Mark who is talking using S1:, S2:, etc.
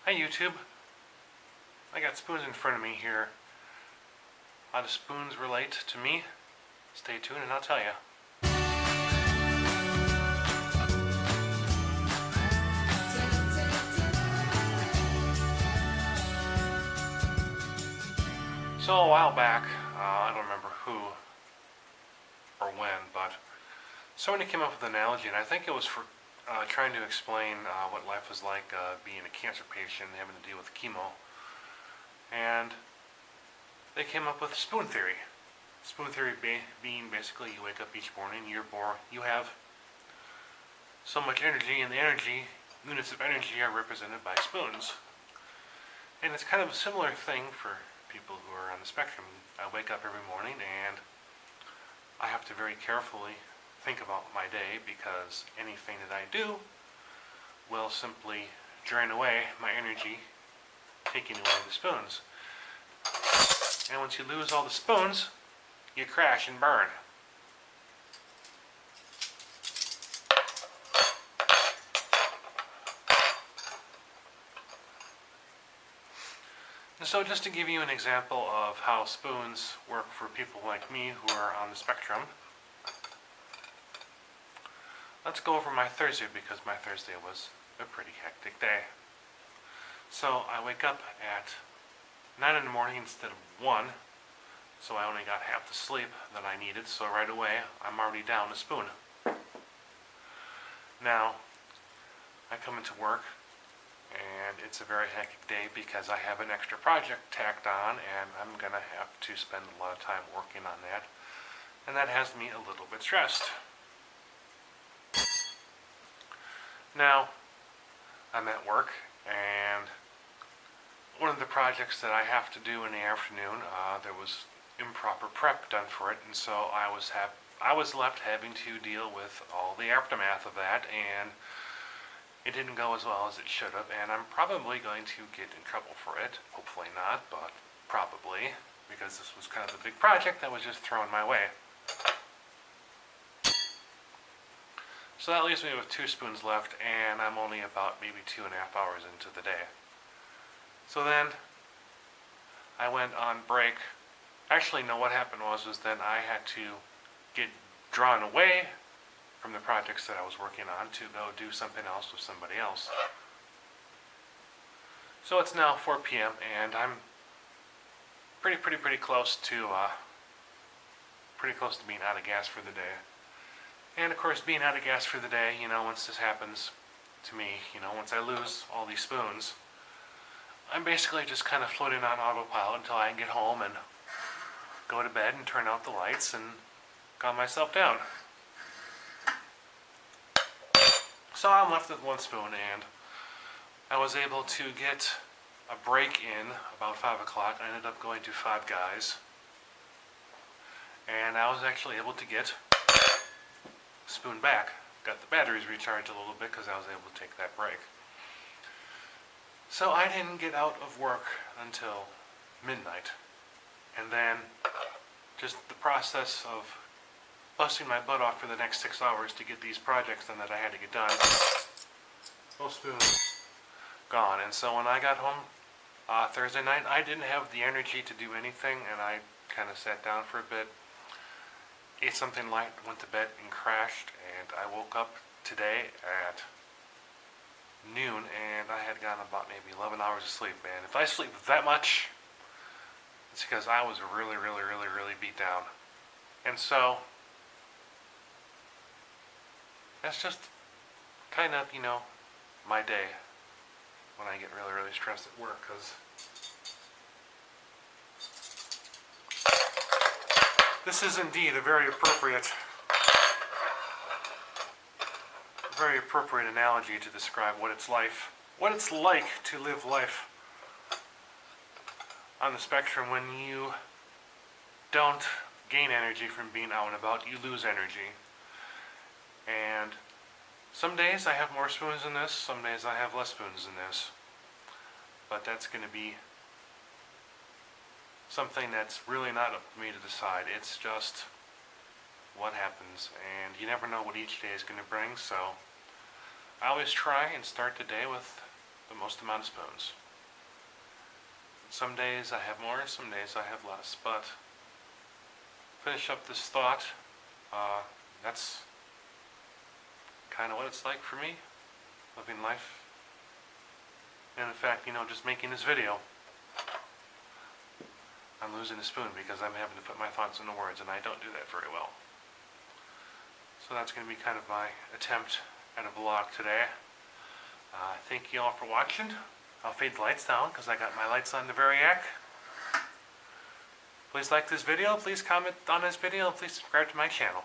S1: Hi YouTube. I got spoons in front of me here. How do spoons relate to me? Stay tuned and I'll tell you. So a while back, I don't remember who or when, but somebody came up with an analogy, and I think it was for trying to explain what life was like being a cancer patient and having to deal with chemo. And they came up with spoon theory. Spoon theory being basically you wake up each morning, you have so much energy, and the energy, units of energy are represented by spoons. And it's kind of a similar thing for people who are on the spectrum. I wake up every morning and I have to very carefully think about my day, because anything that I do will simply drain away my energy, taking away the spoons. And once you lose all the spoons, you crash and burn. And so just to give you an example of how spoons work for people like me who are on the spectrum, let's go over my Thursday, because my Thursday was a pretty hectic day. So I wake up at 9 in the morning instead of 1, so I only got half the sleep that I needed, so right away I'm already down a spoon. Now, I come into work and it's a very hectic day because I have an extra project tacked on and I'm going to have to spend a lot of time working on that, and that has me a little bit stressed. Now, I'm at work, and one of the projects that I have to do in the afternoon, there was improper prep done for it, and so I was left having to deal with all the aftermath of that, and it didn't go as well as it should have, and I'm probably going to get in trouble for it. Hopefully not, but probably, because this was kind of a big project that was just thrown my way. So that leaves me with 2 spoons left, and I'm only about maybe 2.5 hours into the day. So then I went on break. Actually, no, what happened was then I had to get drawn away from the projects that I was working on to go do something else with somebody else. So it's now 4 p.m. and I'm pretty close to being out of gas for the day. And of course, being out of gas for the day, once this happens to me, once I lose all these spoons, I'm basically just kind of floating on autopilot until I can get home and go to bed and turn out the lights and calm myself down. So I'm left with 1 spoon, and I was able to get a break in about 5 o'clock. I ended up going to Five Guys, and I was actually able to get spoon back. Got the batteries recharged a little bit because I was able to take that break. So I didn't get out of work until midnight. And then just the process of busting my butt off for the next 6 hours to get these projects done that I had to get done. Both spoons gone. And so when I got home Thursday night, I didn't have the energy to do anything, and I kind of sat down for a bit, ate something light, went to bed, and crashed. And I woke up today at noon, and I had gotten about maybe 11 hours of sleep. And if I sleep that much, it's because I was really beat down. And so that's just kind of, my day when I get really stressed at work, because this is indeed a very appropriate analogy to describe what it's like to live life on the spectrum. When you don't gain energy from being out and about, you lose energy. And some days I have more spoons than this, some days I have less spoons than this. But that's going to be something that's really not up to me to decide. It's just what happens, and you never know what each day is going to bring. So I always try and start the day with the most amount of spoons. Some days I have more, some days I have less, but finish up this thought, that's kind of what it's like for me, living life. And in fact, just making this video, I'm losing a spoon because I'm having to put my thoughts into words, and I don't do that very well. So that's going to be kind of my attempt at a vlog today. Thank you all for watching. I'll fade the lights down because I got my lights on the Variac. Please like this video, please comment on this video, and please subscribe to my channel.